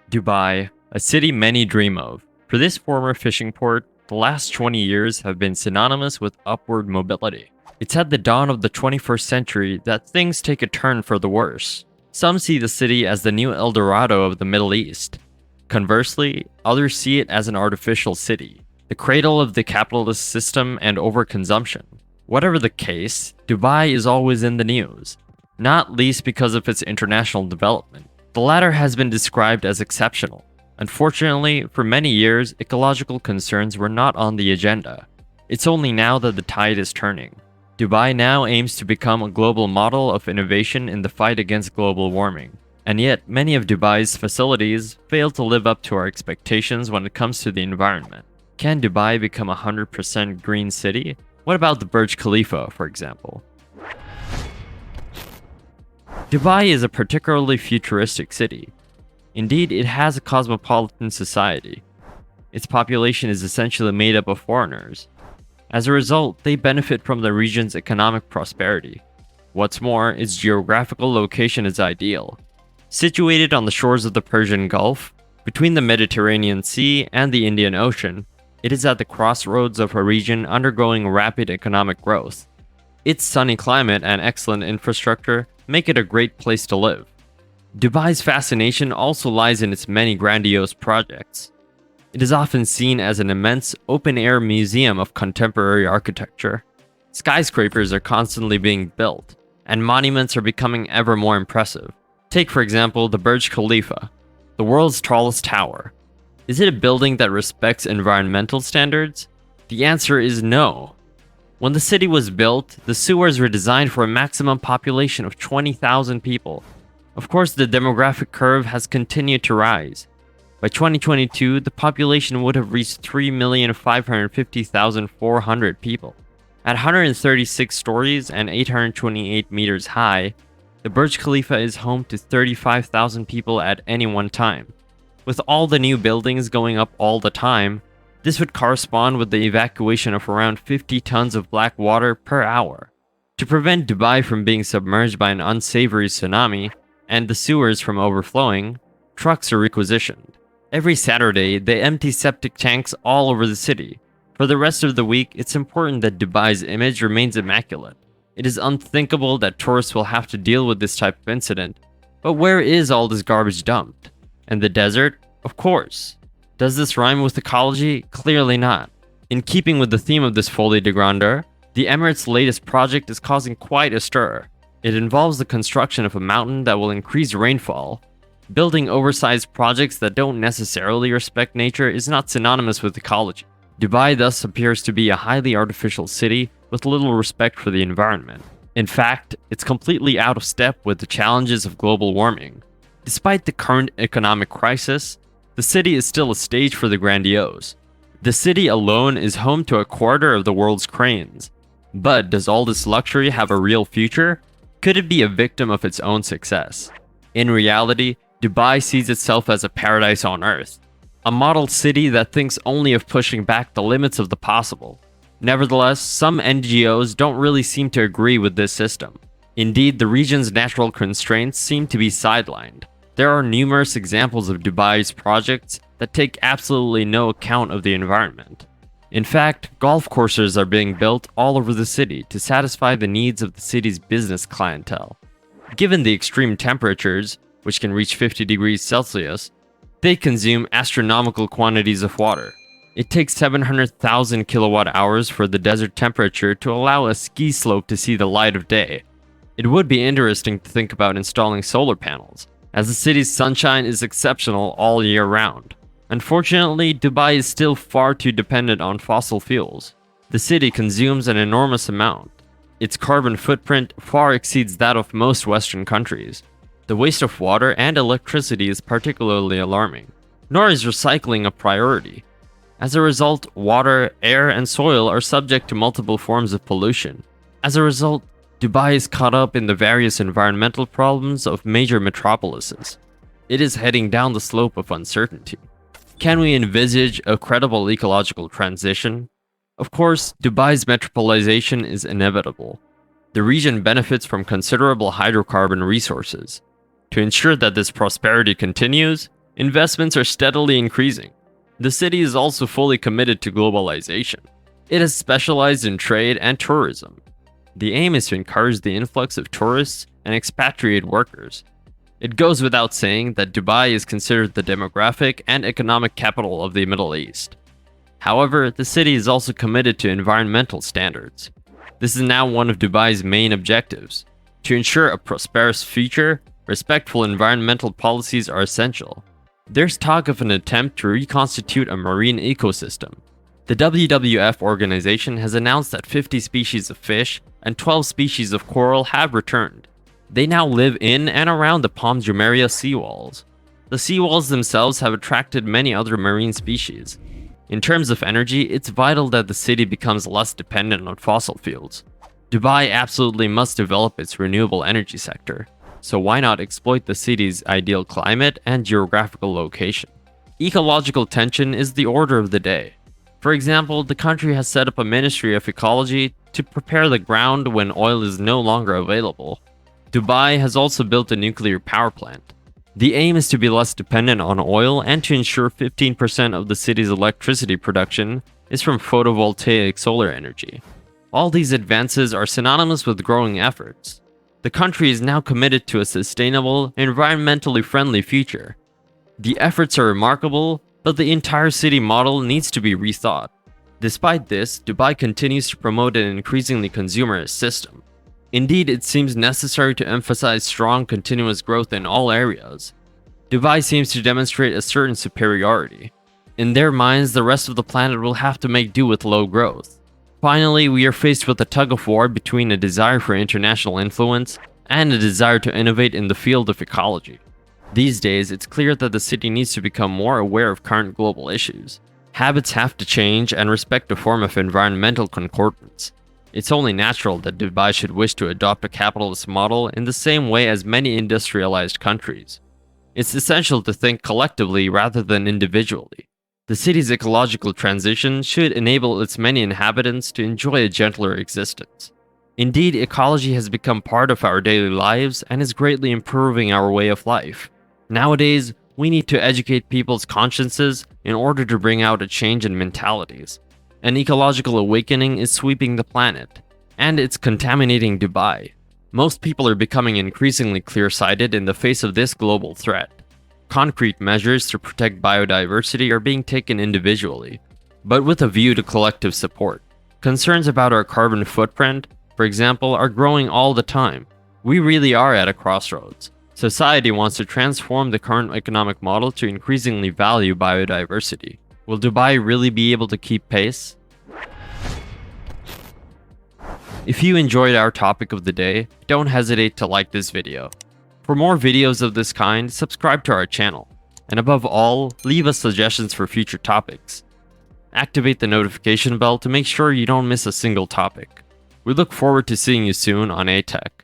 Dubai, a city many dream of. For this former fishing port, the last 20 years have been synonymous with upward mobility. It's at the dawn of the 21st century that things take a turn for the worse. Some see the city as the new Eldorado of the Middle East. Conversely, others see it as an artificial city, the cradle of the capitalist system and overconsumption. Whatever the case, Dubai is always in the news, not least because of its international development. The latter has been described as exceptional. Unfortunately, for many years, ecological concerns were not on the agenda. It's only now that the tide is turning. Dubai now aims to become a global model of innovation in the fight against global warming. And yet, many of Dubai's facilities fail to live up to our expectations when it comes to the environment. Can Dubai become a 100% green city? What about the Burj Khalifa, for example? Dubai is a particularly futuristic city. Indeed, it has a cosmopolitan society. Its population is essentially made up of foreigners. As a result, they benefit from the region's economic prosperity. What's more, its geographical location is ideal. Situated on the shores of the Persian Gulf, between the Mediterranean Sea and the Indian Ocean, it is at the crossroads of a region undergoing rapid economic growth. Its sunny climate and excellent infrastructure make it a great place to live. Dubai's fascination also lies in its many grandiose projects. It is often seen as an immense open-air museum of contemporary architecture. Skyscrapers are constantly being built, and monuments are becoming ever more impressive. Take, for example, the Burj Khalifa, the world's tallest tower. Is it a building that respects environmental standards? The answer is no. When the city was built, the sewers were designed for a maximum population of 20,000 people. Of course, the demographic curve has continued to rise. By 2022, the population would have reached 3,550,400 people. At 136 stories and 828 meters high, the Burj Khalifa is home to 35,000 people at any one time. With all the new buildings going up all the time, this would correspond with the evacuation of around 50 tons of black water per hour. To prevent Dubai from being submerged by an unsavory tsunami and the sewers from overflowing, trucks are requisitioned. Every Saturday, they empty septic tanks all over the city. For the rest of the week, it's important that Dubai's image remains immaculate. It is unthinkable that tourists will have to deal with this type of incident. But where is all this garbage dumped? And the desert? Of course. Does this rhyme with ecology? Clearly not. In keeping with the theme of this folie de grandeur, the Emirates' latest project is causing quite a stir. It involves the construction of a mountain that will increase rainfall. Building oversized projects that don't necessarily respect nature is not synonymous with ecology. Dubai thus appears to be a highly artificial city with little respect for the environment. In fact, it's completely out of step with the challenges of global warming. Despite the current economic crisis, the city is still a stage for the grandiose. The city alone is home to a quarter of the world's cranes. But does all this luxury have a real future? Could it be a victim of its own success? In reality, Dubai sees itself as a paradise on earth, a model city that thinks only of pushing back the limits of the possible. Nevertheless, some NGOs don't really seem to agree with this system. Indeed, the region's natural constraints seem to be sidelined. There are numerous examples of Dubai's projects that take absolutely no account of the environment. In fact, golf courses are being built all over the city to satisfy the needs of the city's business clientele. Given the extreme temperatures, which can reach 50 degrees Celsius, they consume astronomical quantities of water. It takes 700,000 kilowatt hours for the desert temperature to allow a ski slope to see the light of day. It would be interesting to think about installing solar panels, as the city's sunshine is exceptional all year round. Unfortunately, Dubai is still far too dependent on fossil fuels. The city consumes an enormous amount. Its carbon footprint far exceeds that of most Western countries. The waste of water and electricity is particularly alarming, nor is recycling a priority. As a result, water, air, and soil are subject to multiple forms of pollution. As a result, Dubai is caught up in the various environmental problems of major metropolises. It is heading down the slope of uncertainty. Can we envisage a credible ecological transition? Of course, Dubai's metropolization is inevitable. The region benefits from considerable hydrocarbon resources. To ensure that this prosperity continues, Investments are steadily increasing. The city is also fully committed to globalization. It has specialized in trade and tourism. The aim is to encourage the influx of tourists and expatriate workers. It goes without saying that Dubai is considered the demographic and economic capital of the Middle East. However, the city is also committed to environmental standards. This is now one of Dubai's main objectives. To ensure a prosperous future, respectful environmental policies are essential. There's talk of an attempt to reconstitute a marine ecosystem. The WWF organization has announced that 50 species of fish and 12 species of coral have returned. They now live in and around the Palm Jumeirah seawalls. The seawalls themselves have attracted many other marine species. In terms of energy, it's vital that the city becomes less dependent on fossil fuels. Dubai absolutely must develop its renewable energy sector, so why not exploit the city's ideal climate and geographical location? Ecological tension is the order of the day. For example, the country has set up a Ministry of Ecology to prepare the ground when oil is no longer available. Dubai has also built a nuclear power plant. The aim is to be less dependent on oil and to ensure 15% of the city's electricity production is from photovoltaic solar energy. All these advances are synonymous with growing efforts. The country is now committed to a sustainable, environmentally friendly future. The efforts are remarkable, but the entire city model needs to be rethought. Despite this, Dubai continues to promote an increasingly consumerist system. Indeed, it seems necessary to emphasize strong continuous growth in all areas. Dubai seems to demonstrate a certain superiority. In their minds, the rest of the planet will have to make do with low growth. Finally, we are faced with a tug-of-war between a desire for international influence and a desire to innovate in the field of ecology. These days, it's clear that the city needs to become more aware of current global issues. Habits have to change and respect a form of environmental concordance. It's only natural that Dubai should wish to adopt a capitalist model in the same way as many industrialized countries. It's essential to think collectively rather than individually. The city's ecological transition should enable its many inhabitants to enjoy a gentler existence. Indeed, ecology has become part of our daily lives and is greatly improving our way of life. Nowadays, we need to educate people's consciences in order to bring out a change in mentalities. An ecological awakening is sweeping the planet, and it's contaminating Dubai. Most people are becoming increasingly clear-sighted in the face of this global threat. Concrete measures to protect biodiversity are being taken individually, but with a view to collective support. Concerns about our carbon footprint, for example, are growing all the time. We really are at a crossroads. Society wants to transform the current economic model to increasingly value biodiversity. Will Dubai really be able to keep pace? If you enjoyed our topic of the day, don't hesitate to like this video. For more videos of this kind, subscribe to our channel. And above all, leave us suggestions for future topics. Activate the notification bell to make sure you don't miss a single topic. We look forward to seeing you soon on aTech.